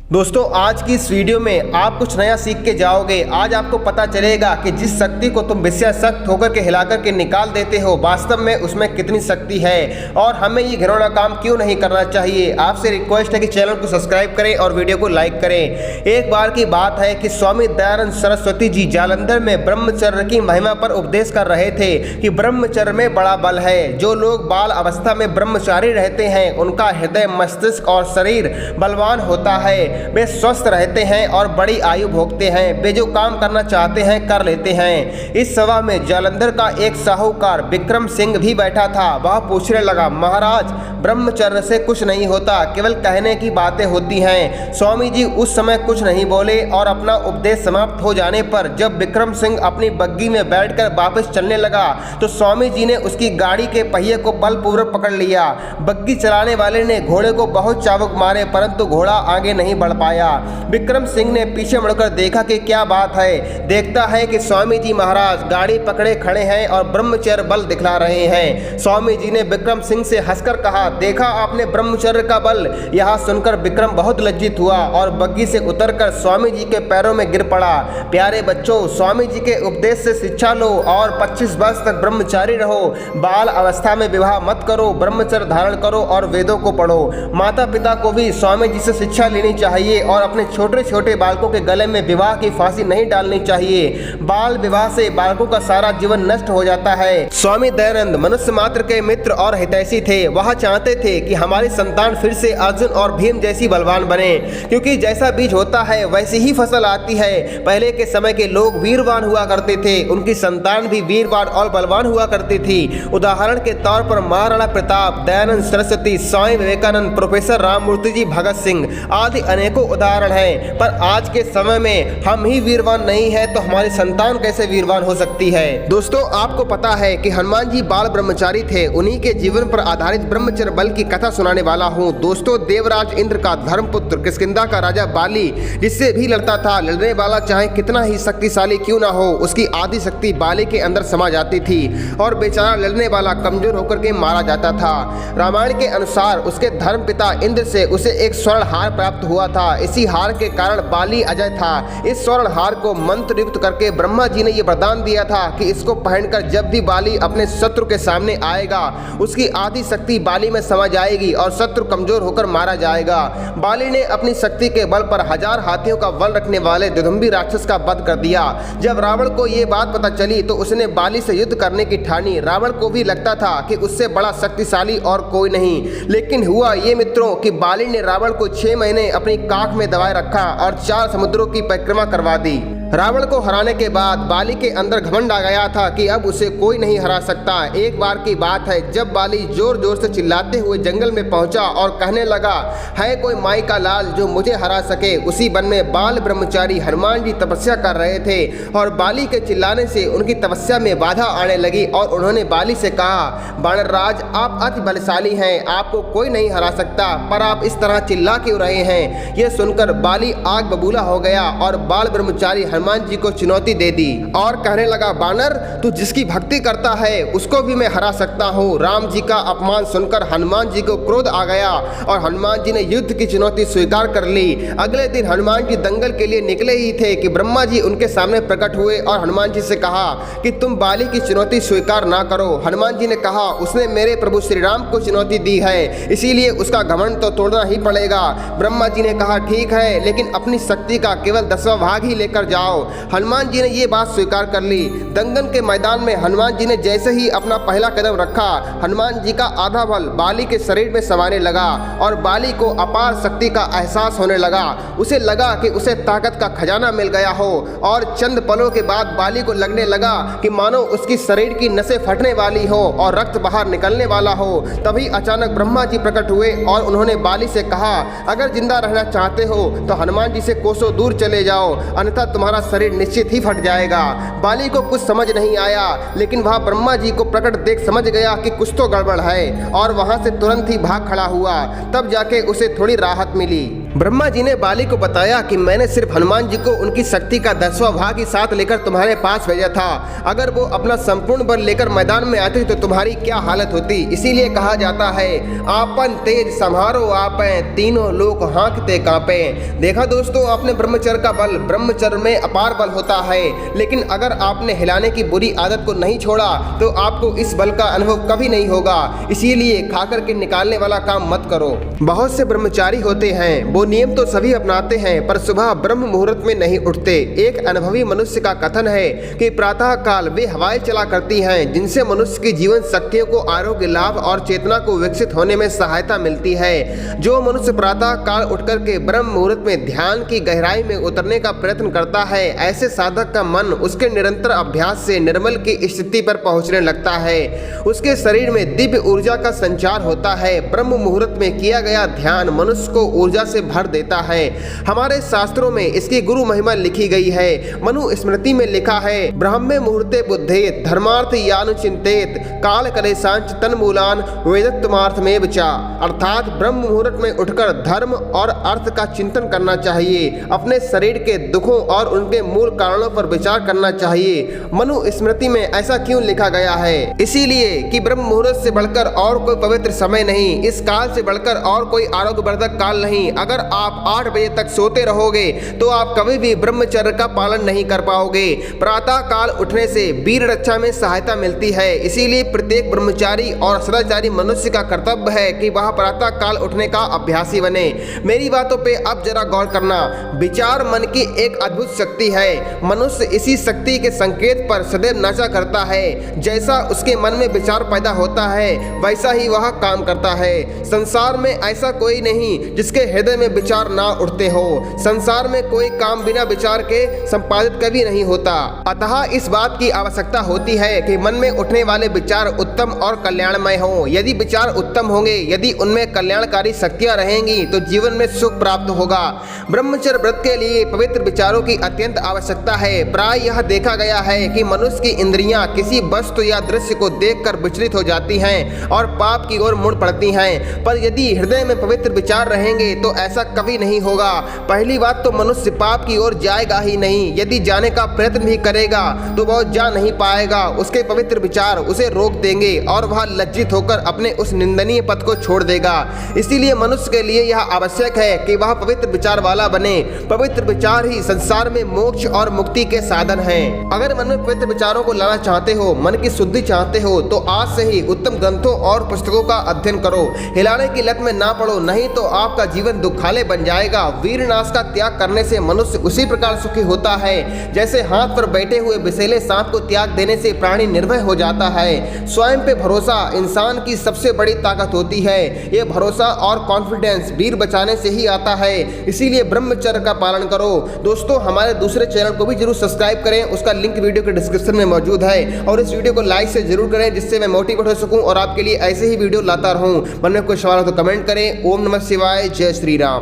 दोस्तों आज की इस वीडियो में आप कुछ नया सीख के जाओगे। आज आपको पता चलेगा कि जिस शक्ति को तुम विषय सख्त होकर के हिलाकर के निकाल देते हो वास्तव में उसमें कितनी शक्ति है और हमें ये घिनौना काम क्यों नहीं करना चाहिए। आपसे रिक्वेस्ट है कि चैनल को सब्सक्राइब करें और वीडियो को लाइक करें। एक बार की बात है कि स्वामी दयानंद सरस्वती जी जालंधर में ब्रह्मचर्य की महिमा पर उपदेश कर रहे थे कि ब्रह्मचर्य में बड़ा बल है। जो लोग बाल अवस्था में ब्रह्मचारी रहते हैं उनका हृदय, मस्तिष्क और शरीर बलवान होता है। वे स्वस्थ रहते हैं और बड़ी आयु भोगते हैं। वे जो काम करना चाहते हैं कर लेते हैं। इस सभा में जालंधर का एक साहूकार विक्रम सिंह भी बैठा था। वह पूछने लगा, महाराज ब्रह्मचर्य से कुछ नहीं होता, केवल कहने की बातें होती हैं। स्वामी जी उस समय कुछ नहीं बोले और अपना उपदेश समाप्त हो जाने पर जब विक्रम सिंह अपनी बग्गी में बैठकर वापस चलने लगा तो स्वामी जी ने उसकी गाड़ी के पहिए को बलपूर्वक पकड़ लिया। बग्गी चलाने वाले ने घोड़े को बहुत चाबुक मारे परंतु घोड़ा आगे नहीं बढ़ पाया। विक्रम सिंह ने पीछे मुड़कर देखा कि क्या बात है। देखता है कि स्वामी जी महाराज गाड़ी पकड़े खड़े हैं और ब्रह्मचर्य बल दिखला रहे हैं। स्वामी जी ने विक्रम सिंह से हंसकर कहा, देखा आपने ब्रह्मचर्य का बल। यह सुनकर विक्रम बहुत लज्जित हुआ और बग्गी से उतरकर स्वामी जी के पैरों में गिर पड़ा। प्यारे बच्चों, स्वामी जी के उपदेश से शिक्षा लो और 25 वर्ष तक ब्रह्मचारी रहो। बाल अवस्था में विवाह मत करो, ब्रह्मचर्य धारण करो और वेदों को पढ़ो। माता पिता को भी स्वामी जी से शिक्षा लेनी चाहिए और अपने छोटे छोटे बालकों के गले में विवाह की फांसी नहीं डालनी चाहिए। बाल विवाह से बालकों का सारा जीवन नष्ट हो जाता है। स्वामी दयानंद मनुष्य मात्र के मित्र और हितैषी थे। वह चाहते थे कि हमारी संतान फिर से अर्जुन और भीम जैसी बलवान बने, क्योंकि जैसा बीज होता है वैसी ही फसल आती है। पहले के समय के लोग वीरवान हुआ करते थे, उनकी संतान भी वीरवान और बलवान हुआ करती थी। उदाहरण के तौर पर महाराणा प्रताप, दयानंद सरस्वती, स्वामी विवेकानंद, प्रोफेसर राममूर्ति जी, भगत सिंह आदि अनेकों उदाहरण हैं। पर आज के समय में हम ही वीरवान नहीं है तो हमारी संतान कैसे वीरवान हो सकती है। दोस्तों आपको पता है कि हनुमान जी बाल ब्रह्मचारी थे। उन्हीं के जीवन पर आधारित ब्रह्मचर्य बल की कथा सुनाने वाला हूँ। दोस्तों देवराज इंद्र का धर्मपुत्र किष्किंधा का राजा बाली जिससे भी लड़ता था, लड़ने वाला चाहे कितना ही शक्तिशाली क्यों ना हो, उसकी आदि शक्ति बाली के अंदर समा जाती थी और बेचारा लड़ने वाला कमजोर होकर के मारा जाता था। रामायण के अनुसार उसके धर्म पिता इंद्र से उसे एक स्वर्ण हार प्राप्त हुआ था। इसी हार के कारण बाली अजय था। इस स्वर्ण हार को मंत्र युक्त करके ब्रह्मा जी ने यह वरदान दिया था कि इसको पहनकर जब भी बाली अपने शत्रु के सामने आएगा उसकी आदि शक्ति बाली में समा जाएगी और शत्रु कमजोर होकर मारा जाएगा। बाली ने अपनी शक्ति के बल पर 1000 हाथियों का बल रखने वाले दुदुम्बी राक्षस का वध कर दिया। जब रावण को यह बात पता चली तो उसने बाली से युद्ध करने की ठानी। रावण को भी लगता था कि उससे बड़ा शक्तिशाली और कोई नहीं, लेकिन हुआ ये मित्रों कि बाली ने रावण को 6 महीने अपनी काख में दबाए रखा और 4 समुद्रों की परिक्रमा करवा दी। रावण को हराने के बाद बाली के अंदर घमंड आ गया था कि अब उसे कोई नहीं हरा सकता। एक बार की बात है जब बाली जोर जोर से चिल्लाते हुए जंगल में पहुंचा और कहने लगा, है कोई माई का लाल जो मुझे हरा सके। उसी वन में बाल ब्रह्मचारी हनुमान जी तपस्या कर रहे थे और बाली के चिल्लाने से उनकी तपस्या में बाधा आने लगी और उन्होंने बाली से कहा, वानर राज आप अति बलशाली हैं, आपको कोई नहीं हरा सकता, पर आप इस तरह चिल्ला क्यों रहे हैं। यह सुनकर बाली आग बबूला हो गया और बाल ब्रह्मचारी हनुमान जी को चुनौती दे दी और कहने लगा, बानर तू जिसकी भक्ति करता है उसको भी मैं हरा सकता हूँ। राम जी का अपमान सुनकर हनुमान जी को क्रोध आ गया और हनुमान जी ने युद्ध की चुनौती स्वीकार कर ली। अगले दिन हनुमान जी दंगल के लिए निकले ही थे कि ब्रह्मा जी उनके सामने प्रकट हुए और हनुमान जी से कहा कि तुम बाली की चुनौती स्वीकार ना करो। हनुमान जी ने कहा, उसने मेरे प्रभु श्री राम को चुनौती दी है, इसीलिए उसका घमंड तो तोड़ना ही पड़ेगा। ब्रह्मा जी ने कहा, ठीक है, लेकिन अपनी शक्ति का केवल 10वां भाग ही लेकर जाओ। हनुमान जी ने ये बात स्वीकार कर ली। दंगल के मैदान में हनुमान जी ने जैसे ही अपना पहला कदम रखा, हनुमान जी का आधा बल बाली के शरीर में समाने लगा और बाली को अपार शक्ति का एहसास होने लगा। उसे लगा कि उसे ताकत का खजाना मिल गया हो और चंद पलों के बाद बाली को लगने लगा कि मानो उसकी शरीर की नसें फटने वाली हो और रक्त बाहर निकलने वाला हो। तभी अचानक ब्रह्मा जी प्रकट हुए और उन्होंने बाली से कहा, अगर जिंदा रहना चाहते हो तो हनुमान जी से कोसों दूर चले जाओ, अन्यथा तुम्हारा शरीर निश्चित ही फट जाएगा। बाली को कुछ समझ नहीं आया, लेकिन वह ब्रह्मा जी को प्रकट देख समझ गया कि कुछ तो गड़बड़ है और वहां से तुरंत ही भाग खड़ा हुआ। तब जाके उसे थोड़ी राहत मिली। ब्रह्मा जी ने बाली को बताया कि मैंने सिर्फ हनुमान जी को उनकी शक्ति का 10वां भाग ही साथ लेकर तुम्हारे पास भेजा था। अगर वो अपना संपूर्ण बल लेकर मैदान में आते तो तुम्हारी क्या हालत होती। इसीलिए कहा जाता है आपन तेज संहारो आपे, तीनों लोग हाँकते कांपे। देखा दोस्तों आपने ब्रह्मचर्य का बल, ब्रह्मचर्य में अपार बल होता है, लेकिन अगर आपने हिलाने की बुरी आदत को नहीं छोड़ा तो आपको इस बल का अनुभव कभी नहीं होगा। इसीलिए खाकर के निकालने वाला काम मत करो। बहुत से ब्रह्मचारी होते हैं, वो नियम तो सभी अपनाते हैं पर सुबह ब्रह्म मुहूर्त में नहीं उठते। एक अनुभवी मनुष्य का कथन है कि प्रातः काल वे हवाएं चला करती हैं जिनसे मनुष्य की जीवन शक्तियों को आरोग्य लाभ और चेतना को विकसित होने में सहायता मिलती है। जो मनुष्य प्रातः काल उठकर के ब्रह्म मुहूर्त में ध्यान की गहराई में उतरने का प्रयत्न करता है, ऐसे साधक का मन उसके निरंतर अभ्यास से निर्मल की स्थिति पर पहुंचने लगता है। उसके शरीर में दिव्य ऊर्जा का संचार होता है। ब्रह्म मुहूर्त में किया गया ध्यान मनुष्य को ऊर्जा से भर देता है। हमारे शास्त्रों में इसकी गुरु महिमा लिखी गई है। मनु स्मृति में लिखा है ब्राह्मे मुहूर्ते बुद्धेत धर्मार्थ यानुचिंतेत काल कलेशांच तन्मूलान वेदत्मार्थमेव चा। अर्थात ब्रह्म मुहूर्त में उठकर धर्म और अर्थ का चिंतन करना चाहिए। अपने शरीर के दुखों और उनके मूल कारणों पर विचार करना चाहिए। मनु स्मृति में ऐसा क्यों लिखा गया है? इसीलिए कि ब्रह्म मुहूर्त से बढ़कर और कोई पवित्र समय नहीं, इस काल से बढ़कर और कोई आरोग्यवर्धक काल नहीं। अगर आप 8 बजे तक सोते रहोगे तो आप कभी भी ब्रह्मचर्य का पालन नहीं कर पाओगे। प्रातः काल उठने से वीर रक्षा में सहायता मिलती है। इसीलिए प्रत्येक ब्रह्मचारी और सदाचारी मनुष्य का कर्तव्य है कि वह प्रातः काल उठने का अभ्यासी बने। मेरी बातों पे अब जरा गौर करना। विचार मन की एक अद्भुत शक्ति है। मनुष्य इसी शक्ति के संकेत पर सदैव नाचा करता है। जैसा उसके मन में विचार पैदा होता है वैसा ही वह काम करता है। संसार में ऐसा कोई नहीं जिसके हृदय में विचार ना उठते हो। संसार में कोई काम बिना विचार के संपादित कभी नहीं होता। अतः इस बात की आवश्यकता होती है कि मन में उठने वाले विचार उत्तम और कल्याणमय हो। यदि विचार उत्तम होंगे, यदि उनमें कल्याणकारी शक्तियां रहेंगी तो जीवन में सुख प्राप्त होगा। ब्रह्मचर्य व्रत के लिए पवित्र विचारों की अत्यंत आवश्यकता है। प्राय यह देखा गया है कि मनुष्य की इंद्रियां किसी वस्तु या दृश्य को देखकर विचलित हो जाती हैं और पाप की ओर मुड़ पड़ती हैं। पर यदि हृदय में पवित्र विचार रहेंगे तो ऐसा कभी नहीं होगा। पहली बात तो मनुष्य पाप की ओर जाएगा ही नहीं। यदि जाने का प्रयत्न भी करेगा तो वह जा नहीं पाएगा। उसके पवित्र विचार उसे रोक देंगे और वह लज्जित होकर अपने उस निंदनीय पथ को छोड़ देगा। इसीलिए मनुष्य के लिए यह आवश्यक है कि वह पवित्र विचार वाला बने। पवित्र विचार ही संसार में मोक्ष और मुक्ति के साधन हैं। अगर मन में पवित्र विचारों को लाना चाहते हो, मन की शुद्धि चाहते हो तो आज से ही उत्तम ग्रंथों और पुस्तकों का अध्ययन करो। हिलाने की लत में ना पड़ो, नहीं तो आपका जीवन दुखालय बन जाएगा। वीरनाश का त्याग करने से मनुष्य उसी प्रकार सुखी होता है जैसे हाथ पर बैठे हुए विषैले सांप को त्याग देने से प्राणी निर्भय हो जाता है। स्वयं पे भरोसा इंसान की सबसे बड़ी ताकत होती है। ये भरोसा और कॉन्फिडेंस वीर बचाने से ही आता है। इसीलिए ब्रह्मचर्य का पालन करो। दोस्तों हमारे दूसरे चैनल को भी जरूर सब्सक्राइब करें, उसका लिंक वीडियो के डिस्क्रिप्शन में मौजूद है। और इस वीडियो को लाइक से जरूर करें जिससे मैं मोटिवेट हो सकूं और आपके लिए ऐसे ही वीडियो लाता रहूं। मन में कोई सवाल हो तो कमेंट करें। ओम नमः शिवाय, जय श्री राम।